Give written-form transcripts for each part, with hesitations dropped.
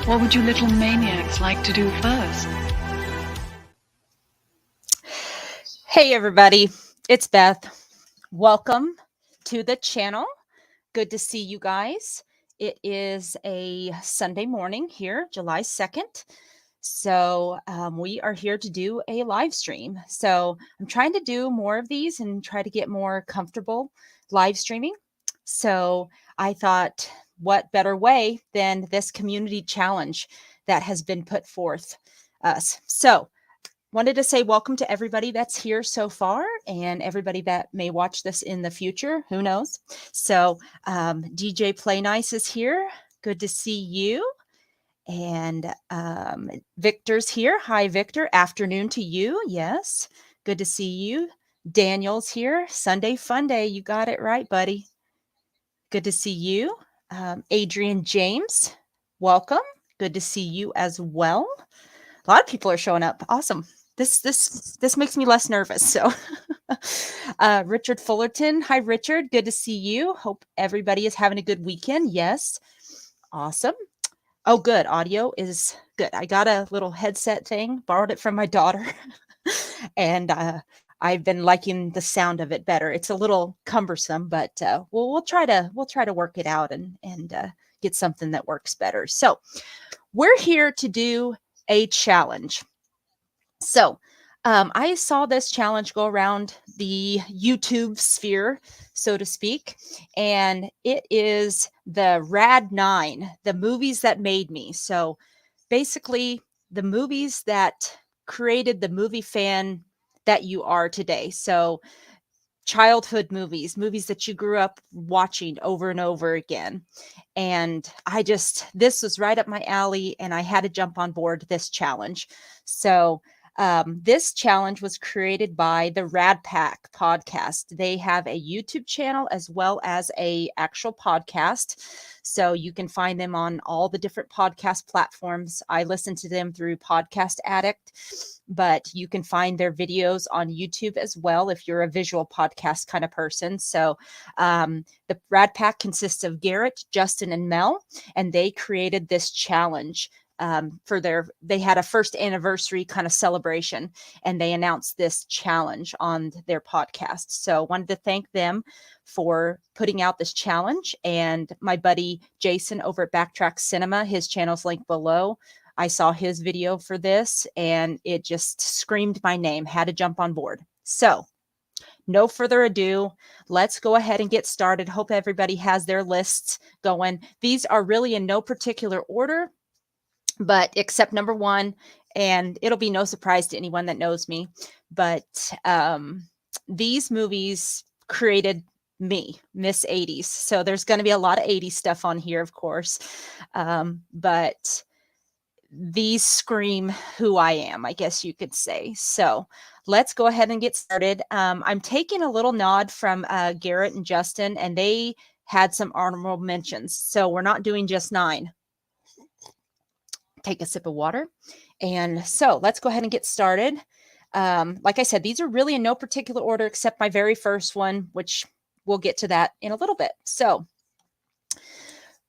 what would you little maniacs like to do first? Hey everybody, it's Beth. Welcome to the channel. Good to see you guys. It is a Sunday morning here, July 2nd. So we are here to do a live stream. So I'm trying to do more of these and try to get more comfortable live streaming. So I thought, what better way than this community challenge that has been put forth us. So wanted to say welcome to everybody that's here so far and everybody that may watch this in the future. Who knows? So DJ Play Nice is here. Good to see you. And Victor's here. Hi, Victor. Afternoon to you. Yes. Good to see you. Daniel's here. Sunday fun day. You got it right, buddy. Good to see you. Adrian James, welcome. Good to see you as well. A lot of people are showing up. Awesome. This makes me less nervous. So Richard Fullerton. Hi, Richard. Good to see you. Hope everybody is having a good weekend. Yes. Awesome. Oh, good. Audio is good. I got a little headset thing, borrowed it from my daughter. And I've been liking the sound of it better. It's a little cumbersome, but we'll try to work it out and get something that works better. So we're here to do a challenge. So I saw this challenge go around the YouTube sphere, so to speak, and it is the RAD 9, the movies that made me. So basically the movies that created the movie fan that you are today. So childhood movies that you grew up watching over and over again. And this was right up my alley and I had to jump on board this challenge. So this challenge was created by the RAD podcast. They have a YouTube channel as well as a actual podcast. So you can find them on all the different podcast platforms. I listen to them through Podcast Addict, but you can find their videos on YouTube as well if you're a visual podcast kind of person. So the RAD Pack consists of Garrett, Justin, and Mel, and they created this challenge they had a first anniversary kind of celebration and they announced this challenge on their podcast. So wanted to thank them for putting out this challenge, and my buddy Jason over at Backtrack Cinema, his channel's linked below. I saw his video for this and it just screamed my name, had to jump on board. So no further ado, let's go ahead and get started. Hope everybody has their lists going. These are really in no particular order, but except number one, and it'll be no surprise to anyone that knows me, but these movies created me, Miss 80s. So there's going to be a lot of 80s stuff on here, of course, but these scream who I am, I guess you could say. So let's go ahead and get started. I'm taking a little nod from Garrett and Justin, and they had some honorable mentions. So we're not doing just 9. Take a sip of water. And so let's go ahead and get started. Like I said, these are really in no particular order except my very first one, which we'll get to that in a little bit. So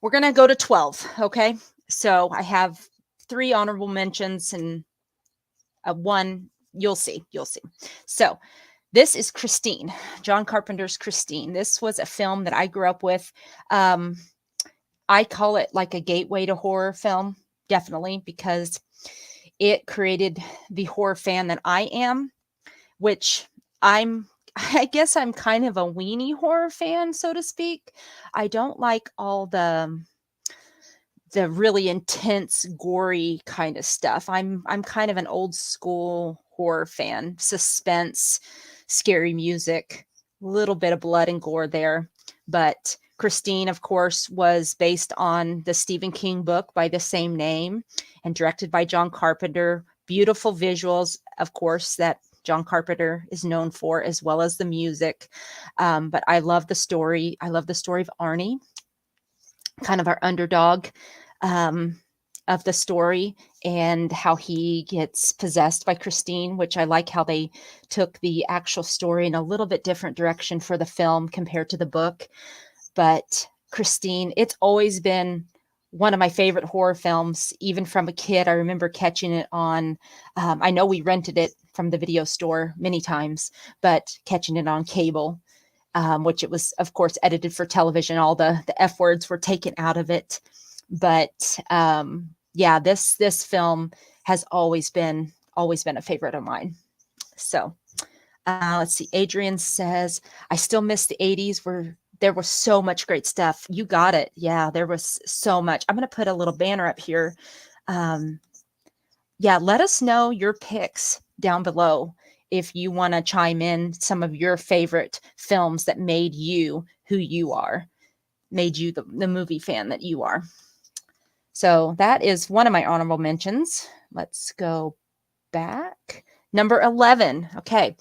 we're going to go to 12. Okay. So I have 3 honorable mentions and one, you'll see. So this is Christine, John Carpenter's Christine. This was a film that I grew up with. I call it like a gateway to horror film. Definitely, because it created the horror fan that I am, which I guess I'm kind of a weenie horror fan, so to speak. I don't like all the really intense, gory kind of stuff. I'm kind of an old school horror fan, suspense, scary music, a little bit of blood and gore there, but Christine, of course, was based on the Stephen King book by the same name and directed by John Carpenter. Beautiful visuals, of course, that John Carpenter is known for, as well as the music. But I love the story. I love the story of Arnie, kind of our underdog of the story, and how he gets possessed by Christine, which I like how they took the actual story in a little bit different direction for the film compared to the book. But Christine, it's always been one of my favorite horror films, even from a kid. I remember catching it on, I know we rented it from the video store many times, but catching it on cable, which it was, of course, edited for television. All the F words were taken out of it. But yeah, this film has always been a favorite of mine. So let's see. Adrian says, I still miss the 80s where there was so much great stuff. You got it. Yeah, there was so much. I'm going to put a little banner up here. Yeah, let us know your picks down below if you want to chime in some of your favorite films that made you who you are, made you the movie fan that you are. So that is one of my honorable mentions. Let's go back. Number 11. Okay.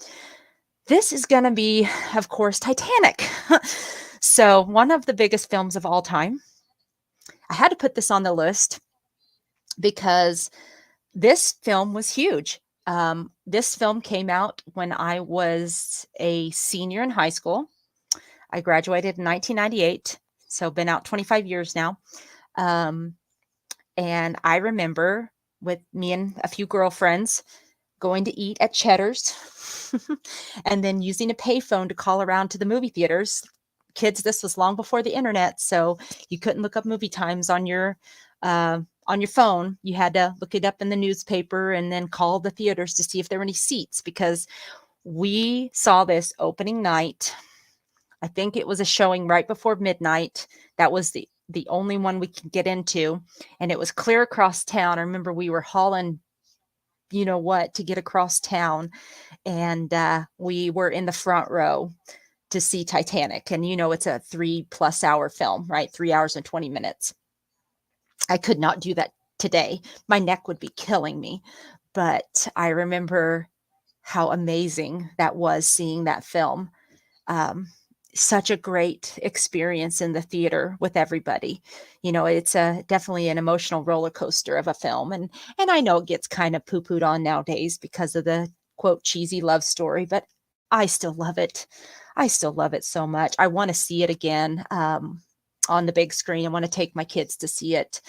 This is going to be, of course, Titanic. So one of the biggest films of all time. I had to put this on the list because this film was huge. This film came out when I was a senior in high school. I graduated in 1998, so been out 25 years now. And I remember with me and a few girlfriends going to eat at Cheddar's and then using a payphone to call around to the movie theaters. Kids, this was long before the internet, so you couldn't look up movie times on your phone. You had to look it up in the newspaper and then call the theaters to see if there were any seats, because we saw this opening night. I think it was a showing right before midnight. That was the only one we could get into, and it was clear across town. I remember we were hauling, you know what, to get across town, and we were in the front row to see Titanic. And you know, it's a 3+ hour film, right? 3 hours and 20 minutes. I could not do that today. My neck would be killing me. But I remember how amazing that was, seeing that film. Such a great experience in the theater with everybody. You know, it's definitely an emotional roller coaster of a film. And I know it gets kind of poo-pooed on nowadays because of the quote cheesy love story, but I still love it. I still love it so much. I want to see it again on the big screen. I want to take my kids to see it.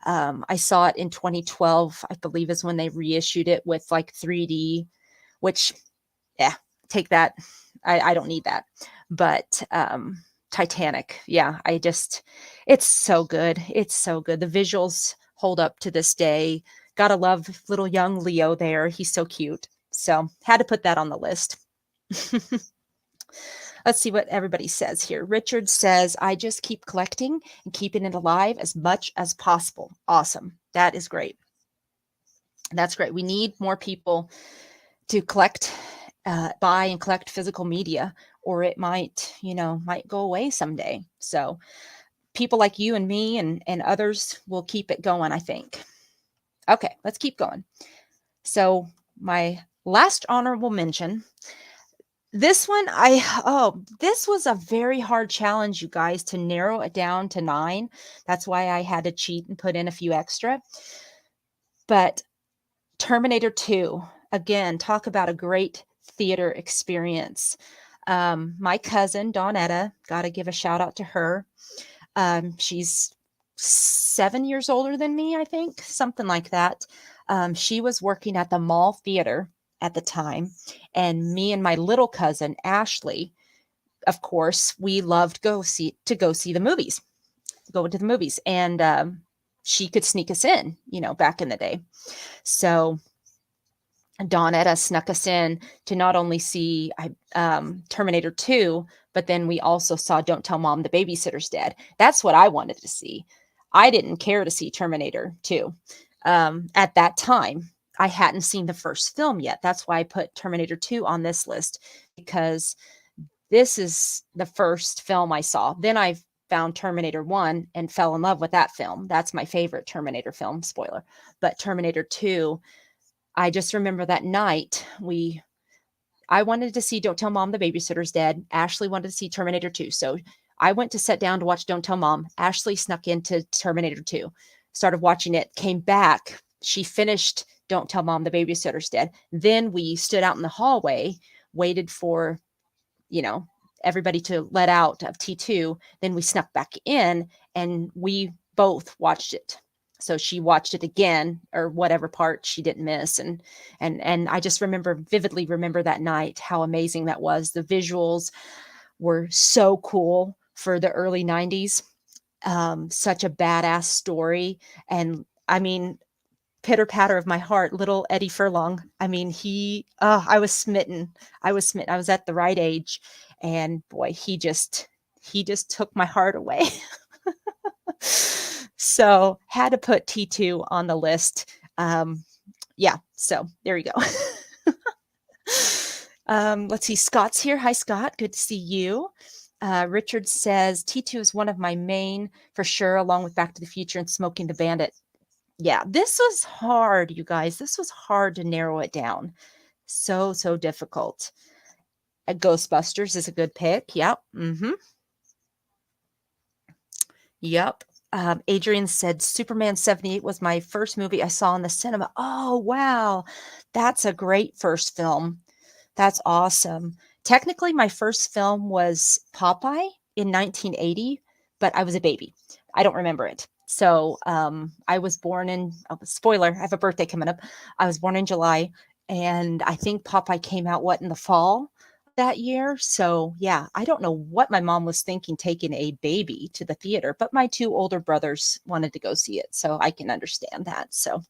I saw it in 2012, I believe, is when they reissued it with like 3D, which, yeah, take that. I don't need that. But Titanic, yeah, it's so good. It's so good. The visuals hold up to this day. Gotta love little young Leo there. He's so cute. So had to put that on the list. Let's see what everybody says here. Richard says, I just keep collecting and keeping it alive as much as possible. Awesome. That is great. That's great. We need more people to collect, buy and collect physical media, or it might go away someday. So people like you and me and others will keep it going, I think. Okay, let's keep going. So my last honorable mention, this one, this was a very hard challenge, you guys, to narrow it down to 9. That's why I had to cheat and put in a few extra. But Terminator 2, again, talk about a great theater experience. My cousin, Dawnetta, got to give a shout out to her. She's 7 years older than me, I think, something like that. She was working at the mall theater at the time, and me and my little cousin, Ashley, of course, we loved to go see the movies, go into the movies, and she could sneak us in, back in the day. So Dawnetta snuck us in to not only see Terminator 2, but then we also saw Don't Tell Mom the Babysitter's Dead. That's what I wanted to see. I didn't care to see Terminator 2. At that time, I hadn't seen the first film yet. That's why I put Terminator 2 on this list, because this is the first film I saw. Then I found Terminator 1 and fell in love with that film. That's my favorite Terminator film, spoiler. But Terminator 2, I just remember that night I wanted to see Don't Tell Mom the Babysitter's Dead. Ashley wanted to see Terminator 2. So I went to sit down to watch Don't Tell Mom. Ashley snuck into Terminator 2, started watching it, came back. She finished Don't Tell Mom the Babysitter's Dead. Then we stood out in the hallway, waited for, everybody to let out of T2. Then we snuck back in, and we both watched it. So she watched it again, or whatever part she didn't miss. And I just vividly remember that night, how amazing that was. The visuals were so cool for the early 90s. Such a badass story. And I mean, pitter patter of my heart, little Eddie Furlong. I mean, I was smitten. I was smitten. I was at the right age. And boy, he just took my heart away. So had to put T2 on the list. Yeah, so there you go. Let's see, Scott's here. Hi, Scott. Good to see you. Richard says T2 is one of my main for sure, along with Back to the Future and Smoking the Bandit. Yeah, this was hard, you guys. This was hard to narrow it down. So difficult. Ghostbusters is a good pick. Yep. Yep. Adrian said Superman 78 was my first movie I saw in the cinema. Oh, wow. That's a great first film. That's awesome. Technically, my first film was Popeye in 1980, but I was a baby. I don't remember it. So I was born spoiler, I have a birthday coming up. I was born in July, and I think Popeye came out, in the fall that year. So yeah, I don't know what my mom was thinking taking a baby to the theater, but my two older brothers wanted to go see it. So I can understand that. So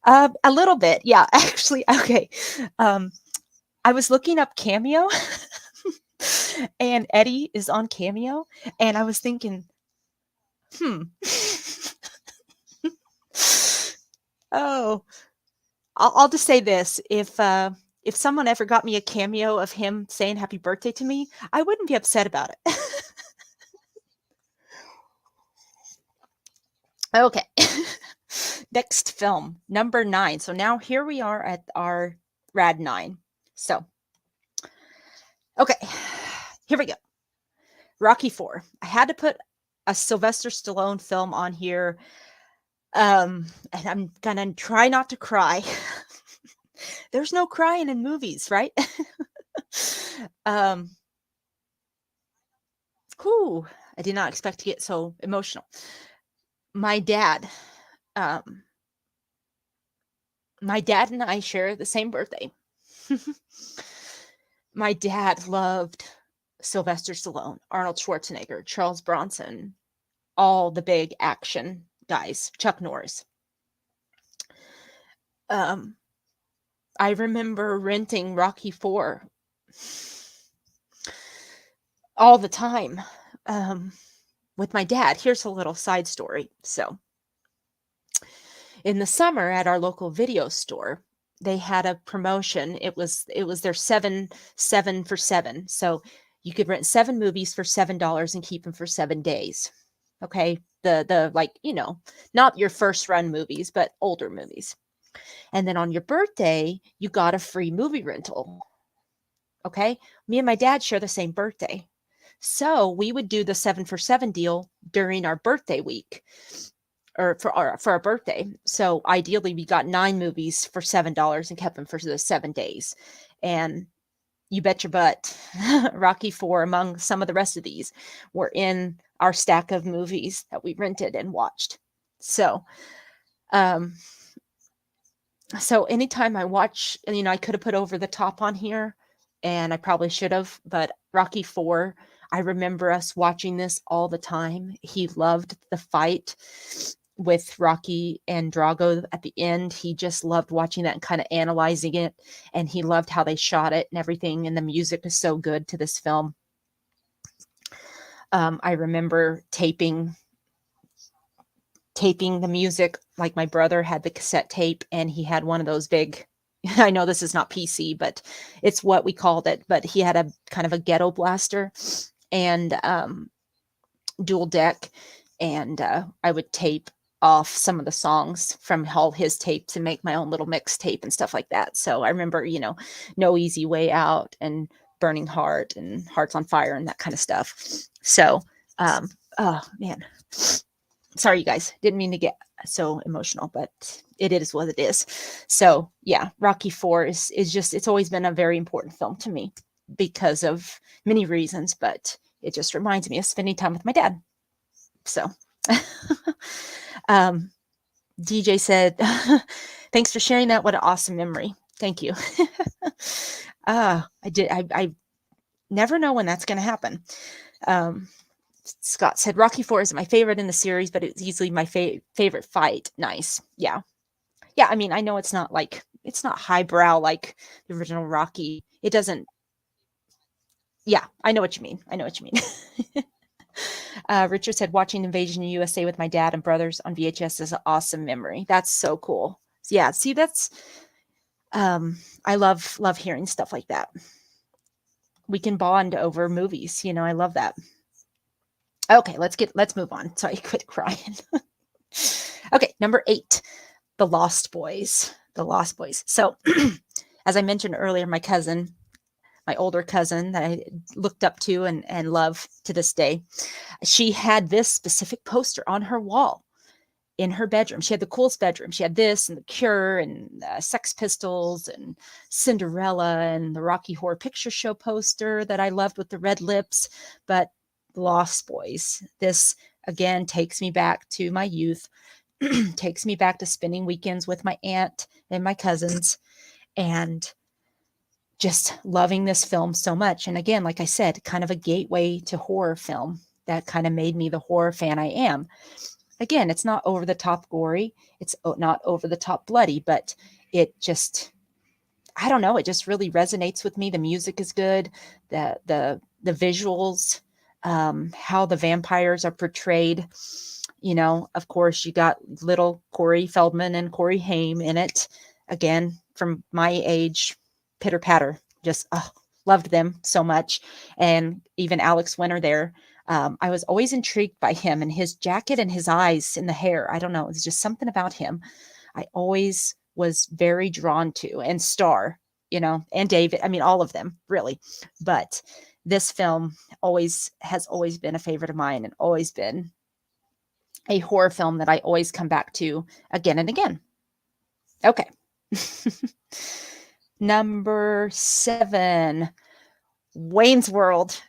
a little bit. Yeah, actually. Okay. I was looking up Cameo and Eddie is on Cameo. And I was thinking, oh, I'll just say this. If someone ever got me a cameo of him saying happy birthday to me, I wouldn't be upset about it. Okay. Next film, number 9. So now here we are at our RAD 9. So, okay, here we go. Rocky 4. I had to put a Sylvester Stallone film on here. And I'm gonna try not to cry. There's no crying in movies, right? Whew, I did not expect to get so emotional. My dad and I share the same birthday. My dad loved Sylvester Stallone, Arnold Schwarzenegger, Charles Bronson, all the big action guys, Chuck Norris. I remember renting Rocky 4 all the time with my dad. Here's a little side story. So in the summer at our local video store, they had a promotion. It was their 7 for 7. So you could rent 7 movies for $7 and keep them for 7 days. Okay. The like, not your first run movies, but older movies. And then on your birthday, you got a free movie rental. Okay. Me and my dad share the same birthday. So we would do the 7 for 7 deal during our birthday week, or for our birthday. So ideally we got 9 movies for $7 and kept them for the 7 days. And you bet your butt, Rocky 4, among some of the rest of these, were in our stack of movies that we rented and watched. So, so anytime I watch, I could have put Over the Top on here, and I probably should have, but Rocky 4, I remember us watching this all the time. He loved the fight with Rocky and Drago at the end. He just loved watching that and kind of analyzing it, and he loved how they shot it and everything, and the music is so good to this film. I remember taping the music. Like, my brother had the cassette tape, and he had one of those big, I know this is not PC, but it's what we called it, but he had a kind of a ghetto blaster and dual deck, and I would tape off some of the songs from all his tapes and make my own little mixtape and stuff like that. So I remember, No Easy Way Out and Burning Heart and Hearts on Fire and that kind of stuff. So, oh man, sorry you guys, didn't mean to get so emotional, but it is what it is. So yeah, Rocky 4 is just, it's always been a very important film to me because of many reasons, but it just reminds me of spending time with my dad. So, DJ said, thanks for sharing that. What an awesome memory. Thank you. I never know when that's going to happen. Scott said, Rocky 4 is my favorite in the series, but it's easily my favorite fight. Nice. Yeah. Yeah. I mean, I know it's not highbrow like the original Rocky. It doesn't. Yeah. I know what you mean. Richard said, watching Invasion USA with my dad and brothers on VHS is an awesome memory. That's so cool. Yeah. See, that's, I love hearing stuff like that. We can bond over movies. I love that. Okay, let's move on. Sorry, quit crying. Okay, number 8, The Lost Boys. The Lost Boys. So, as I mentioned earlier, my older cousin that I looked up to and love to this day, she had this specific poster on her wall in her bedroom. She had the coolest bedroom. She had this and The Cure and Sex Pistols and Cinderella and the Rocky Horror Picture Show poster that I loved with the red lips. But Lost Boys, this again takes me back to my youth, takes me back to spending weekends with my aunt and my cousins and just loving this film so much. And again, like I said, kind of a gateway to horror film that kind of made me the horror fan I am. Again, it's not over the top gory. It's not over the top bloody, but it just, I don't know. It just really resonates with me. The music is good. The visuals, how the vampires are portrayed. Of course, you got little Corey Feldman and Corey Haim in it. Again, from my age, pitter patter. Just loved them so much. And even Alex Winter there. I was always intrigued by him and his jacket and his eyes and the hair. I don't know. It's just something about him. I always was very drawn to, and Star, and David. I mean, all of them really. But this film has always been a favorite of mine and always been a horror film that I always come back to again and again. Okay. Number 7, Wayne's World.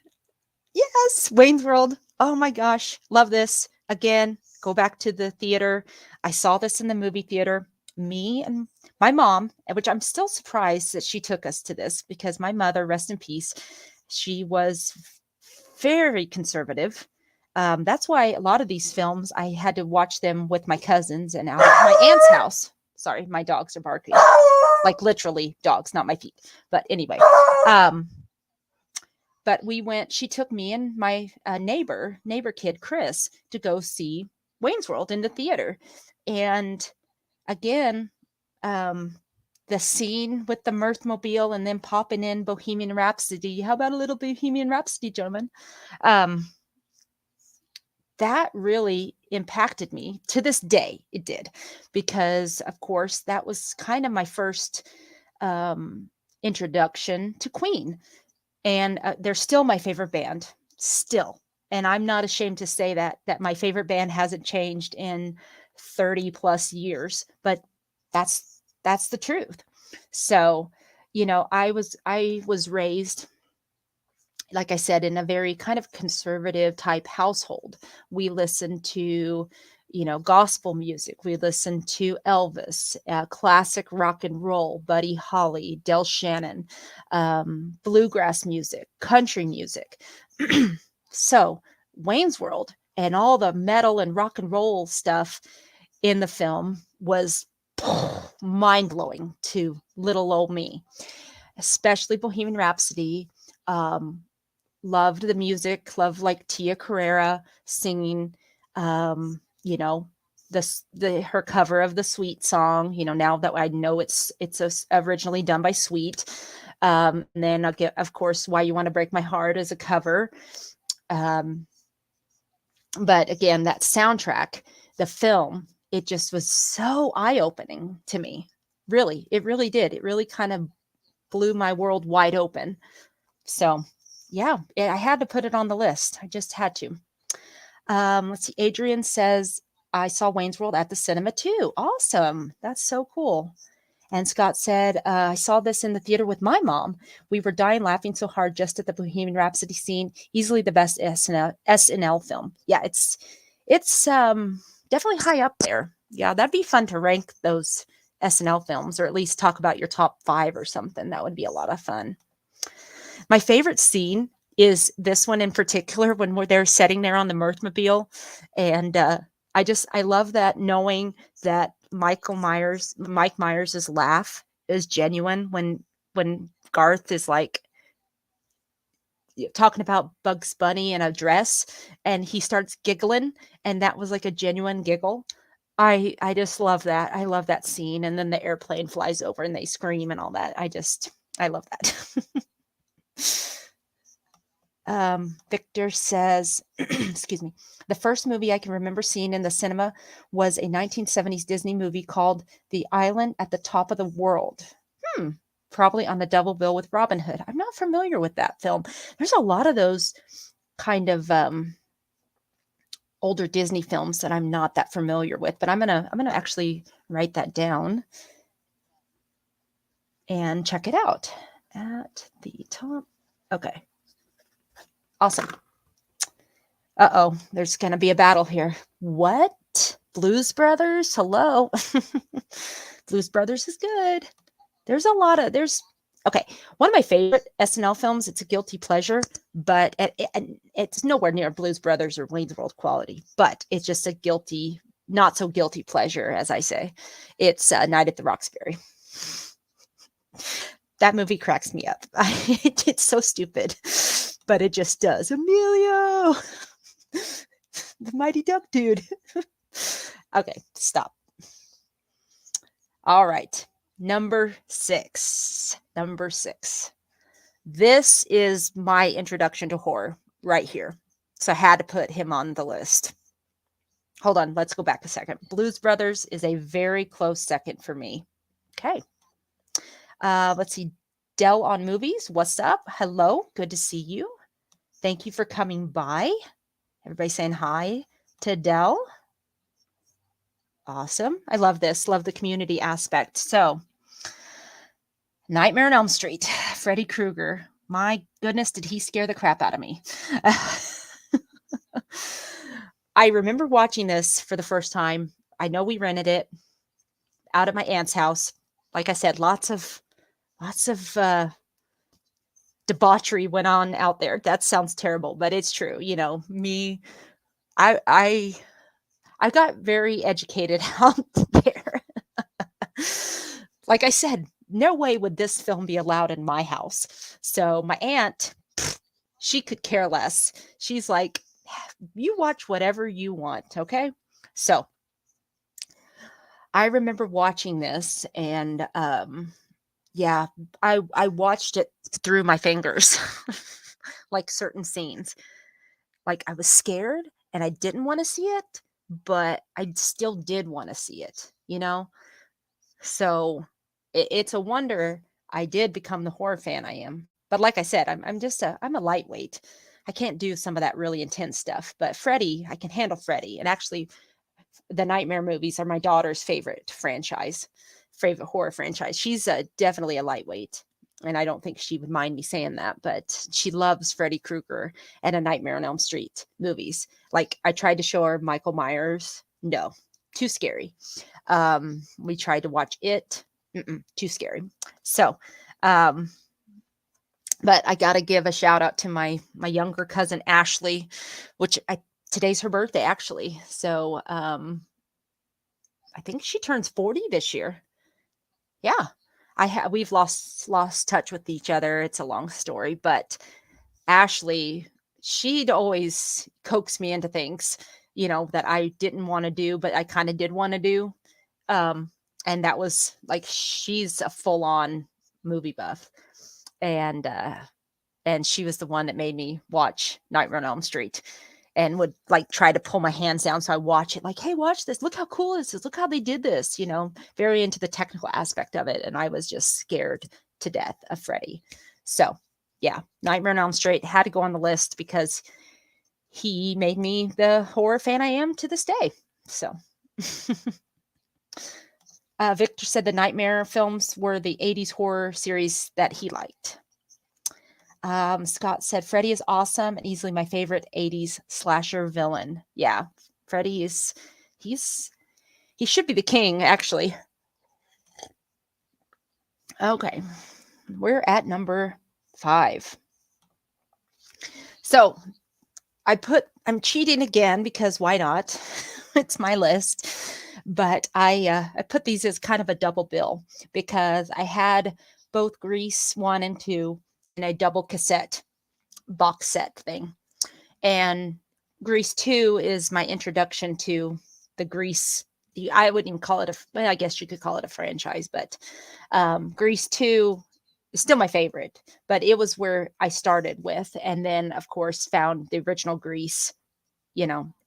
Yes, Wayne's World. Oh my gosh, love this. Again, go back to the theater. I saw this in the movie theater. Me and my mom, which I'm still surprised that she took us to this because my mother, rest in peace, she was very conservative. That's why a lot of these films, I had to watch them with my cousins and out at my aunt's house. Sorry, my dogs are barking. Like literally dogs, not my feet. But anyway, but she took me and my neighbor kid, Chris, to go see Wayne's World in the theater. And again, the scene with the Mirthmobile and then popping in Bohemian Rhapsody. How about a little Bohemian Rhapsody, gentlemen? That really impacted me to this day. It did, because of course that was kind of my first introduction to Queen. And they're still my favorite band, still. And I'm not ashamed to say that my favorite band hasn't changed in 30 plus years, but that's the truth. So, I was raised, like I said, in a very kind of conservative type household. We listened to, gospel music. We listened to Elvis, classic rock and roll, Buddy Holly, Del Shannon, bluegrass music, country music. So Wayne's World and all the metal and rock and roll stuff in the film was mind-blowing to little old me, especially Bohemian Rhapsody. Loved the music, loved like Tia Carrera singing, her cover of the Sweet song, now that I know it's originally done by Sweet. And then I'll get, of course, Why You Want to Break My Heart as a cover. But again, that soundtrack, the film, it just was so eye-opening to me. Really, it really did. It really kind of blew my world wide open. So yeah, I had to put it on the list. I just had to. Let's see. Adrian says, I saw Wayne's World at the cinema too. Awesome. That's so cool. And Scott said, I saw this in the theater with my mom. We were dying laughing so hard just at the Bohemian Rhapsody scene. Easily the best SNL film. Yeah, It's definitely high up there. Yeah, that'd be fun to rank those SNL films, or at least talk about your top 5 or something. That would be a lot of fun. My favorite scene is this one in particular when they're sitting there on the Mirthmobile, and I love that, knowing that Mike Myers's laugh is genuine when Garth is like talking about Bugs Bunny in a dress, and he starts giggling, and that was like a genuine giggle. I just love that. I love that scene, and then the airplane flies over and they scream and all that. I love that. Victor says, excuse me, the first movie I can remember seeing in the cinema was a 1970s Disney movie called The Island at the Top of the World. Probably on the double bill with Robin Hood. I'm not familiar with that film. There's a lot of those kind of older Disney films that I'm not that familiar with, but I'm gonna actually write that down and check it out. At the top. Okay. Awesome. Uh-oh, there's gonna be a battle here. What? Blues Brothers? Hello. Blues Brothers is good. There's okay. One of my favorite SNL films, it's a guilty pleasure, but it's nowhere near Blues Brothers or Wayne's World quality, but it's just a not so guilty pleasure, as I say. It's Night at the Roxbury. That movie cracks me up. It's so stupid, but it just does. Emilio, the Mighty Duck dude. Okay, stop. All right. Number 6. This is my introduction to horror right here. So I had to put him on the list. Hold on. Let's go back a second. Blues Brothers is a very close second for me. Okay. Let's see. Dell on Movies. What's up? Hello. Good to see you. Thank you for coming by. Everybody saying hi to Dell. Awesome. I love this. Love the community aspect. So, Nightmare on Elm Street, Freddy Krueger. My goodness, did he scare the crap out of me. I remember watching this for the first time. I know we rented it out at my aunt's house. Like I said, lots of debauchery went on out there. That sounds terrible, but it's true. You know, me, I got very educated out there. Like I said, no way would this film be allowed in my house. So my aunt, she could care less. She's like, you watch whatever you want, okay? So I remember watching this, and yeah, I watched it through my fingers, like certain scenes. Like I was scared and I didn't want to see it, but I still did want to see it, you know? So it's a wonder I did become the horror fan I am. But like I said, I'm a lightweight. I can't do some of that really intense stuff. But Freddy, I can handle Freddy. And actually, the Nightmare movies are my daughter's favorite horror franchise. She's definitely a lightweight. And I don't think she would mind me saying that, but she loves Freddy Krueger and A Nightmare on Elm Street movies. Like I tried to show her Michael Myers. No, too scary. We tried to watch it. Too scary. So, but I got to give a shout out to my younger cousin, Ashley, which today's her birthday actually. So, I think she turns 40 this year. Yeah. We've lost touch with each other. It's a long story, but Ashley, she'd always coax me into things, you know, that I didn't want to do, but I kind of did want to do. And that was like, she's a full on movie buff. And she was the one that made me watch Nightmare on Elm Street, and would like try to pull my hands down. So I watch it like, hey, watch this. Look how cool this is. Look how they did this, you know, very into the technical aspect of it. And I was just scared to death of Freddy. So yeah, Nightmare on Elm Street had to go on the list because he made me the horror fan I am to this day. So Victor said the Nightmare films were the 80s horror series that he liked. Scott said Freddy is awesome and easily my favorite 80s slasher villain. Yeah, Freddie is he should be the king, actually. Okay, we're at number 5. So I'm cheating again because why not? It's my list. But I put these as kind of a double bill because I had both Grease 1 and 2 in a double cassette box set thing. And Grease 2 is my introduction to the Grease. I wouldn't even call it well, I guess you could call it a franchise, but Grease 2 is still my favorite, but it was where I started with. And then, of course, found the original Grease,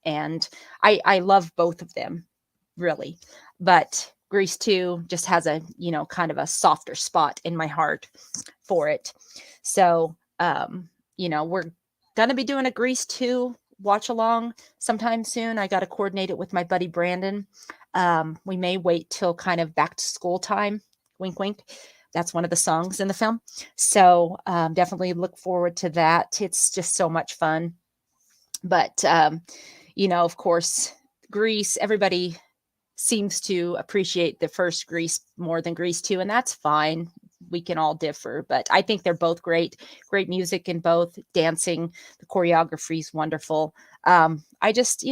and I love both of them, really. But Grease 2 just has a, kind of a softer spot in my heart for it. So, we're going to be doing a Grease 2 watch along sometime soon. I got to coordinate it with my buddy Brandon. We may wait till kind of back to school time. Wink, wink. That's one of the songs in the film. So definitely look forward to that. It's just so much fun. But, of course, Grease, everybody seems to appreciate the first Grease more than Grease 2, and that's fine. We can all differ, but I think they're both great music in both, dancing, the choreography is wonderful. I just,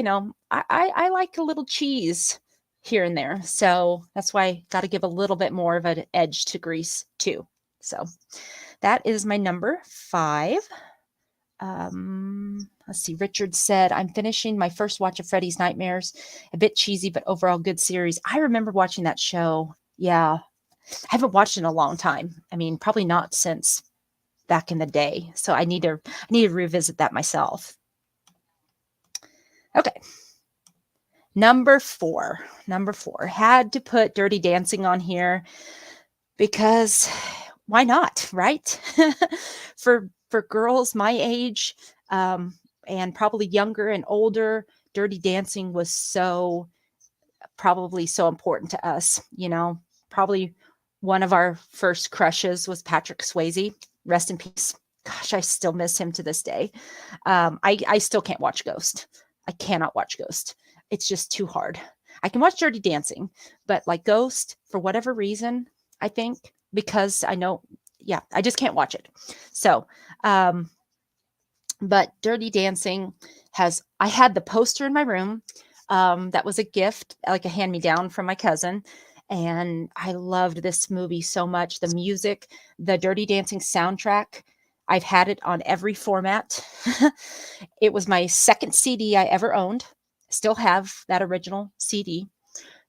I like a little cheese here and there. So that's why I got to give a little bit more of an edge to Grease 2. So that is my number 5. Let's see. Richard said, I'm finishing my first watch of Freddy's Nightmares. A bit cheesy, but overall good series. I remember watching that show. Yeah. I haven't watched it in a long time. I mean, probably not since back in the day. So I need to revisit that myself. Okay. Number 4. Had to put Dirty Dancing on here because why not, right? For girls my age, and probably younger and older, Dirty Dancing was probably so important to us. Probably one of our first crushes was Patrick Swayze. Rest in peace. Gosh, I still miss him to this day. I still can't watch Ghost. I cannot watch Ghost. It's just too hard. I can watch Dirty Dancing, but like Ghost, for whatever reason, I think because I know, I just can't watch it. So, but Dirty Dancing I had the poster in my room. That was a gift, like a hand-me-down from my cousin. And I loved this movie so much. The music, the Dirty Dancing soundtrack, I've had it on every format. It was my second CD I ever owned. Still have that original CD,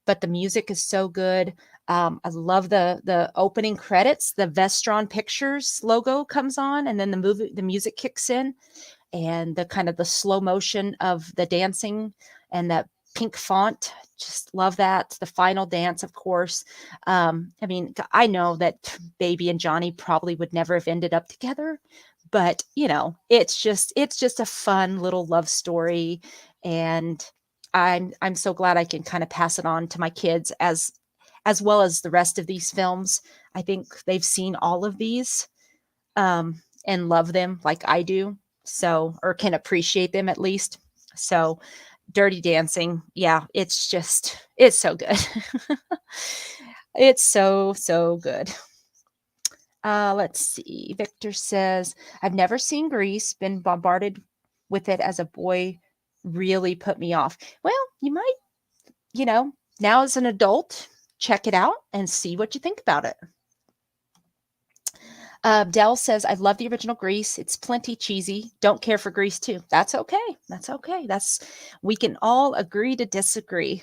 but the music is so good. I love the opening credits. The Vestron Pictures logo comes on, and then the music kicks in, and the kind of the slow motion of the dancing and that pink font. Just love that. The final dance, of course. I mean, I know that Baby and Johnny probably would never have ended up together, but it's just a fun little love story, and I'm so glad I can kind of pass it on to my kids as well as the rest of these films. I think they've seen all of these and love them like I do. So, or can appreciate them at least. So, Dirty Dancing, it's so good. It's so good. Let's see. Victor says, I've never seen Grease, been bombarded with it as a boy, really put me off. Well, you might, now as an adult, check it out and see what you think about it. Dell says, I love the original Grease. It's plenty cheesy. Don't care for Grease 2. That's okay. We can all agree to disagree.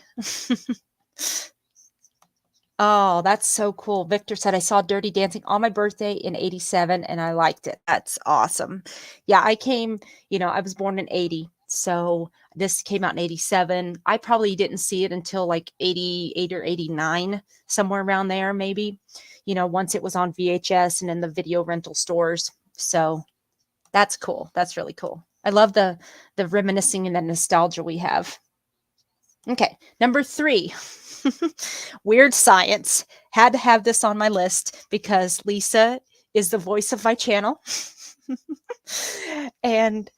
Oh, that's so cool. Victor said, I saw Dirty Dancing on my birthday in 87 and I liked it. That's awesome. Yeah, I was born in 80. So this came out in 87. I probably didn't see it until like 88 or 89, somewhere around there, maybe, once it was on VHS and in the video rental stores. So that's cool. That's really cool. I love the reminiscing and the nostalgia we have. Okay, number 3, Weird Science. Had to have this on my list because Lisa is the voice of my channel. And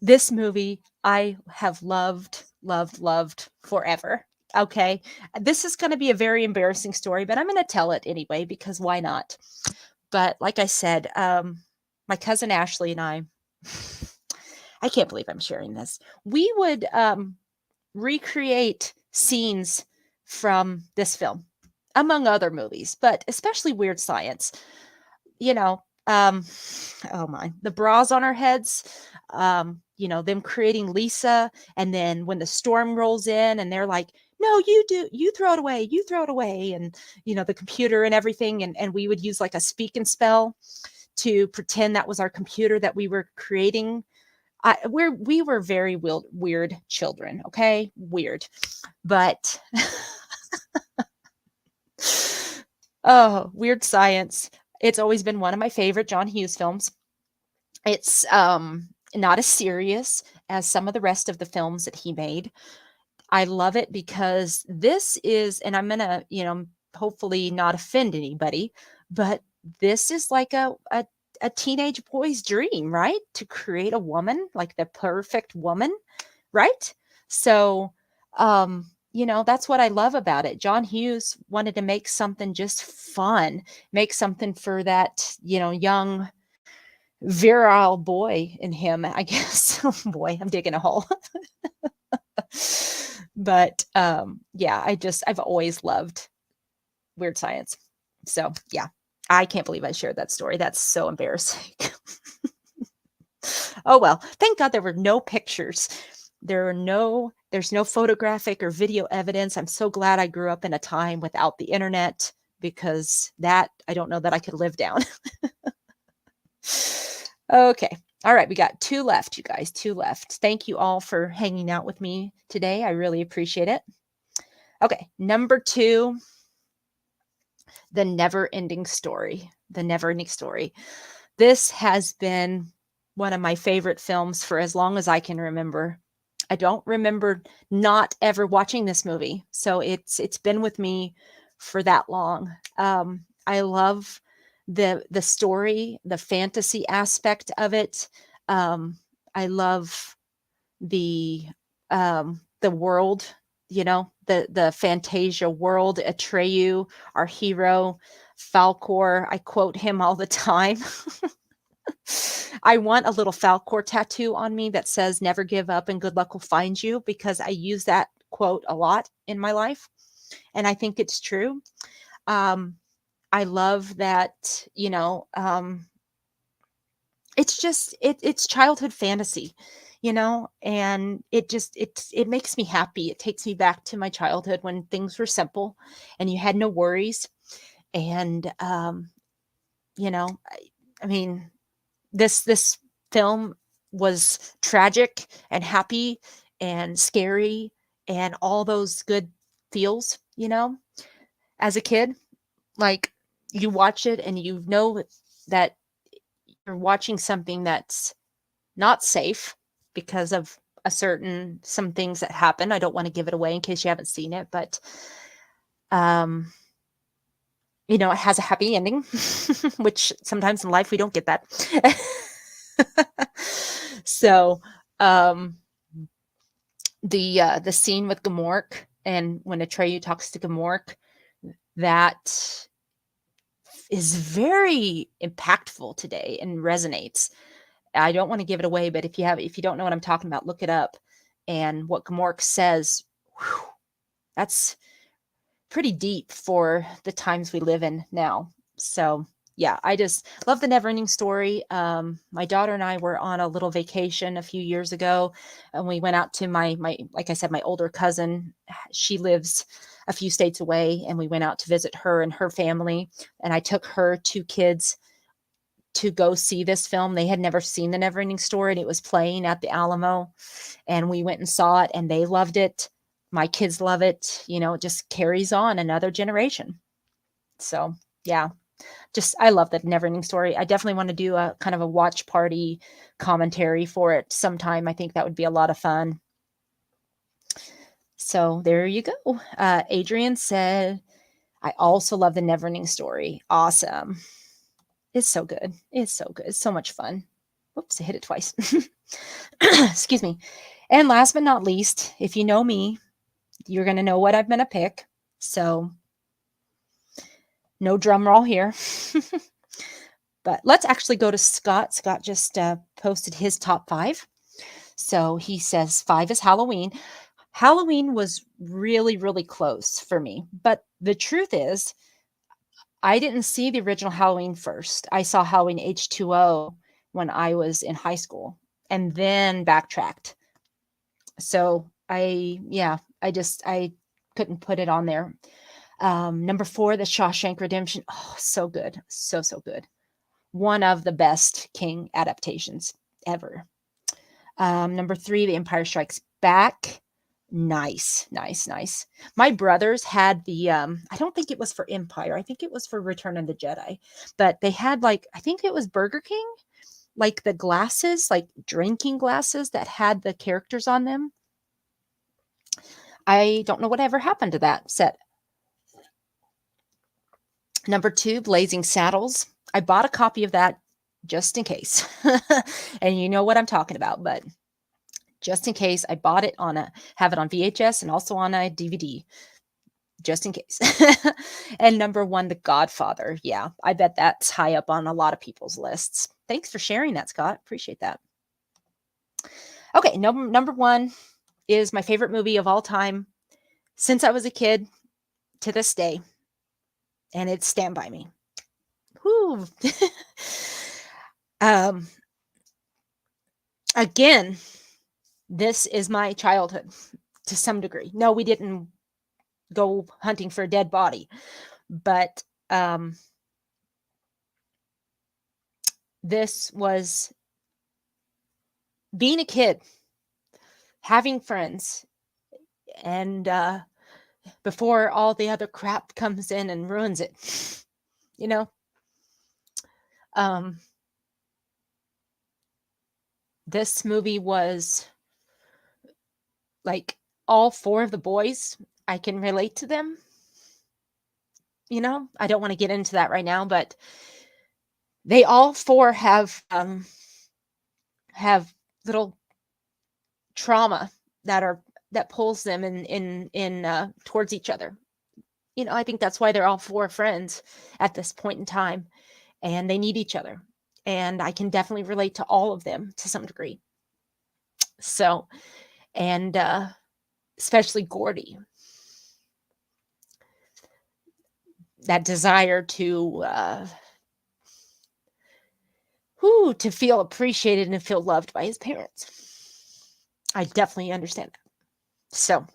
this movie I have loved loved forever. Okay. This is going to be a very embarrassing story, but I'm going to tell it anyway, because why not? But like I said, my cousin Ashley and I can't believe I'm sharing this. We would recreate scenes from this film, among other movies, but especially Weird Science. You know, oh my, the bras on our heads, them creating Lisa, and then when the storm rolls in and they're like, no, you throw it away, and the computer and everything, and we would use like a speak and spell to pretend that was our computer that we were creating. We were very weird children, okay? Weird. But oh, Weird Science. It's always been one of my favorite John Hughes films. It's not as serious as some of the rest of the films that he made. I love it because this is, and I'm gonna, hopefully not offend anybody, but this is like a teenage boy's dream, right? To create a woman, like the perfect woman, right? So, that's what I love about it. John Hughes wanted to make something just fun, make something for that, young virile boy in him, I guess. Oh boy, I'm digging a hole. But yeah, I've always loved Weird Science. So yeah, I can't believe I shared that story. That's so embarrassing. Oh well, thank God there were no pictures. There's no photographic or video evidence. I'm so glad I grew up in a time without the internet, because that I don't know that I could live down. Okay. All right. We got 2 left, you guys, 2 left. Thank you all for hanging out with me today. I really appreciate it. Okay. Number 2, The Never Ending Story. The Never Ending Story. This has been one of my favorite films for as long as I can remember. I don't remember not ever watching this movie. So it's been with me for that long. I love the story, the fantasy aspect of it. I love the world, the Fantasia world. Atreyu, our hero, Falcor. I quote him all the time. I want a little Falcor tattoo on me that says "Never give up and good luck will find you," because I use that quote a lot in my life, and I think it's true. I love that, it's just it's childhood fantasy, and it makes me happy. It takes me back to my childhood when things were simple and you had no worries. And I mean, this film was tragic and happy and scary and all those good feels, as a kid. Like, you watch it and you know that you're watching something that's not safe because of some things that happen. I don't want to give it away in case you haven't seen it, but it has a happy ending, which sometimes in life we don't get that. So the scene with Gamork, and when Atreyu talks to Gamork, that is very impactful today and resonates. I don't want to give it away, but if you don't know what I'm talking about, look it up. And what Gamork says, whew, that's pretty deep for the times we live in now. So yeah, I just love The Neverending Story. My daughter and I were on a little vacation a few years ago, and we went out to my like I said, my older cousin. She lives a few states away, and we went out to visit her and her family. And I took her 2 kids to go see this film. They had never seen The Neverending Story, and it was playing at the Alamo, and we went and saw it, and they loved it. My kids love it. It just carries on another generation. So yeah, I love that Neverending Story. I definitely want to do a kind of a watch party commentary for it sometime. I think that would be a lot of fun. So there you go. Adrian said, I also love The Neverending Story. Awesome. It's so good. It's so good. It's so much fun. Whoops, I hit it twice. Excuse me. And last but not least, if you know me, you're going to know what I'm going to pick. So no drum roll here. But let's actually go to Scott. Scott just posted his top 5. So he says 5 is Halloween. Halloween was really, really close for me. But the truth is, I didn't see the original Halloween first. I saw Halloween H2O when I was in high school and then backtracked. So I couldn't put it on there. Number 4, The Shawshank Redemption. Oh, so good. So good. One of the best King adaptations ever. Number 3, The Empire Strikes Back. Nice. My brothers had the, I don't think it was for Empire. I think it was for Return of the Jedi. But they had like, I think it was Burger King, like the glasses, like drinking glasses that had the characters on them. I don't know whatever happened to that set. Number 2, Blazing Saddles. I bought a copy of that just in case. And you know what I'm talking about, but just in case, I bought it have it on VHS and also on a DVD, just in case. And number 1, The Godfather. Yeah, I bet that's high up on a lot of people's lists. Thanks for sharing that, Scott. Appreciate that. Okay, number 1 is my favorite movie of all time since I was a kid to this day, and it's Stand By Me. Whoo. Again, this is my childhood to some degree. No, we didn't go hunting for a dead body, but this was being a kid, having friends, and before all the other crap comes in and ruins it, you know. This movie was like all 4 of the boys, I can relate to them. You know, I don't want to get into that right now, but they all 4 have little trauma that pulls them in towards each other. You know, I think that's why they're all 4 friends at this point in time, and they need each other. And I can definitely relate to all of them to some degree. So, and especially Gordy, that desire to feel appreciated and feel loved by his parents. I definitely understand that. So,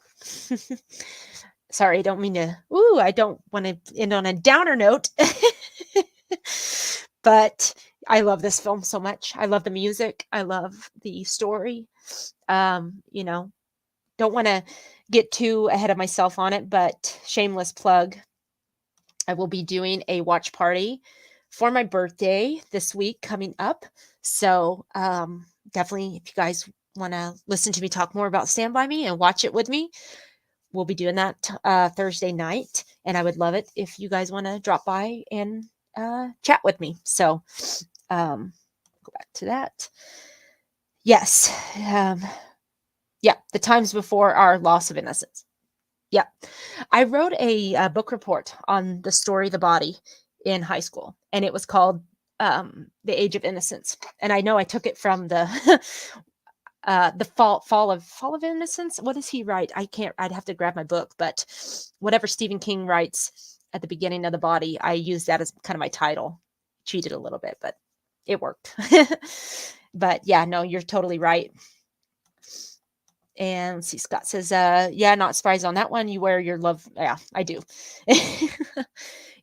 sorry, I don't mean to, I don't want to end on a downer note, but I love this film so much. I love the music. I love the story. You know, don't want to get too ahead of myself on it, but shameless plug. I will be doing a watch party for my birthday this week coming up. So definitely, if you guys want to listen to me talk more about Stand By Me and watch it with me, we'll be doing that Thursday night. And I would love it if you guys want to drop by and chat with me. So go back to that. Yes. Yeah, the times before our loss of innocence. Yeah. I wrote a book report on the story of the body in high school, and it was called The Age of Innocence. And I know I took it from the fall of innocence. What does he write? I'd have to grab my book, but whatever Stephen King writes at the beginning of the body, I used that as kind of my title. Cheated a little bit, but it worked. But yeah, no, you're totally right. And let's see, Scott says, yeah, not surprised on that one. You wear your love. Yeah, I do.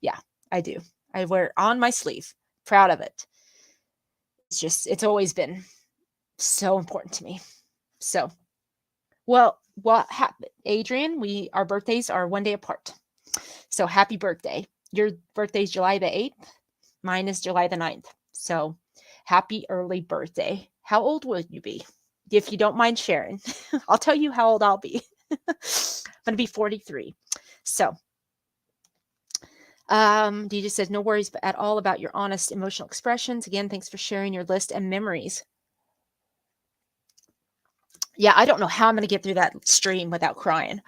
Yeah, I do. I wear it on my sleeve. Proud of it. It's always been so important to me. So, well, what happened, Adrian? Our birthdays are one day apart. So happy birthday. Your birthday's July the 8th. Mine is July the 9th. So happy early birthday. How old will you be? If you don't mind sharing, I'll tell you how old I'll be. I'm going to be 43. So, DJ says, no worries at all about your honest emotional expressions. Again, thanks for sharing your list and memories. Yeah, I don't know how I'm going to get through that stream without crying.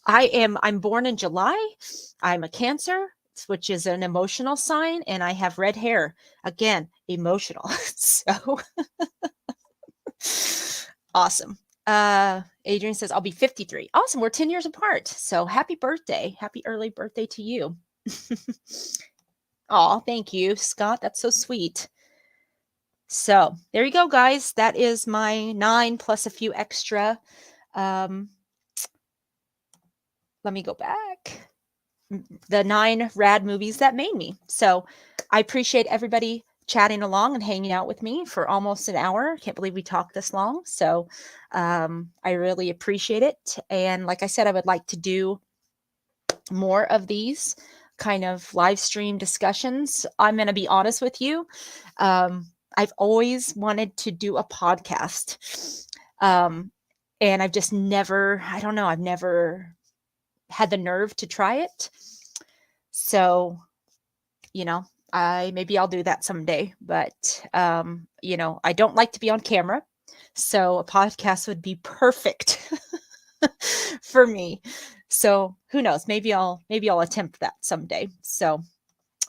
I'm born in July. I'm a Cancer, which is an emotional sign, and I have red hair. Again, emotional. So awesome. Adrian says, I'll be 53. Awesome. We're 10 years apart. So happy birthday. Happy early birthday to you. Oh, thank you, Scott. That's so sweet. So there you go, guys. That is my 9 plus a few extra. Let me go back. The 9 rad movies that made me. So I appreciate everybody chatting along and hanging out with me for almost an hour. Can't believe we talked this long. So I really appreciate it. And like I said, I would like to do more of these kind of live stream discussions. I'm going to be honest with you. I've always wanted to do a podcast. And I've just never, I don't know, I've never had the nerve to try it. So, maybe I'll do that someday, but, I don't like to be on camera. So a podcast would be perfect for me. So who knows? Maybe I'll attempt that someday. So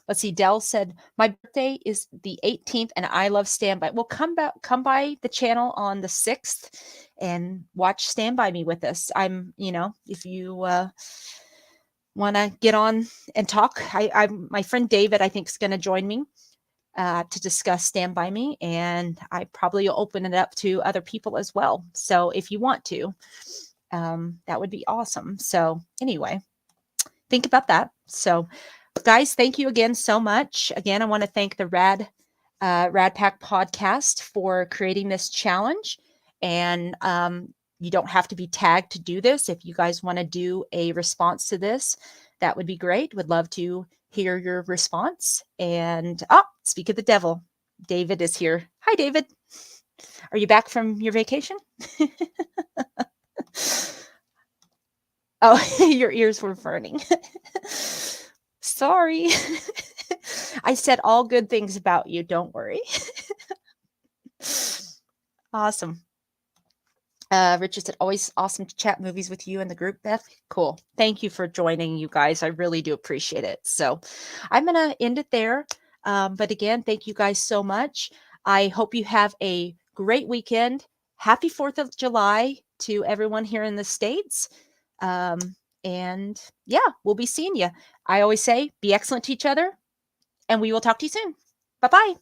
let's see. Dell said, my birthday is the 18th and I love Stand By. Well, come by the channel on the 6th and watch Stand By Me with us. If you want to get on and talk, my friend David, I think, is going to join me to discuss Stand By Me, and I probably will open it up to other people as well. So if you want to, that would be awesome. So anyway, think about that. So guys, thank you again so much. Again, I want to thank the Rad Pack podcast for creating this challenge. And you don't have to be tagged to do this. If you guys want to do a response to this, that would be great. Would love to hear your response. And speak of the devil, David is here. Hi, David. Are you back from your vacation? Oh, your ears were burning. Sorry. I said all good things about you. Don't worry. Awesome. Richard said, always awesome to chat movies with you and the group, Beth. Cool. Thank you for joining, you guys. I really do appreciate it. So I'm going to end it there. But again, thank you guys so much. I hope you have a great weekend. Happy 4th of July to everyone here in the States. And yeah, we'll be seeing you. I always say, be excellent to each other, and we will talk to you soon. Bye-bye.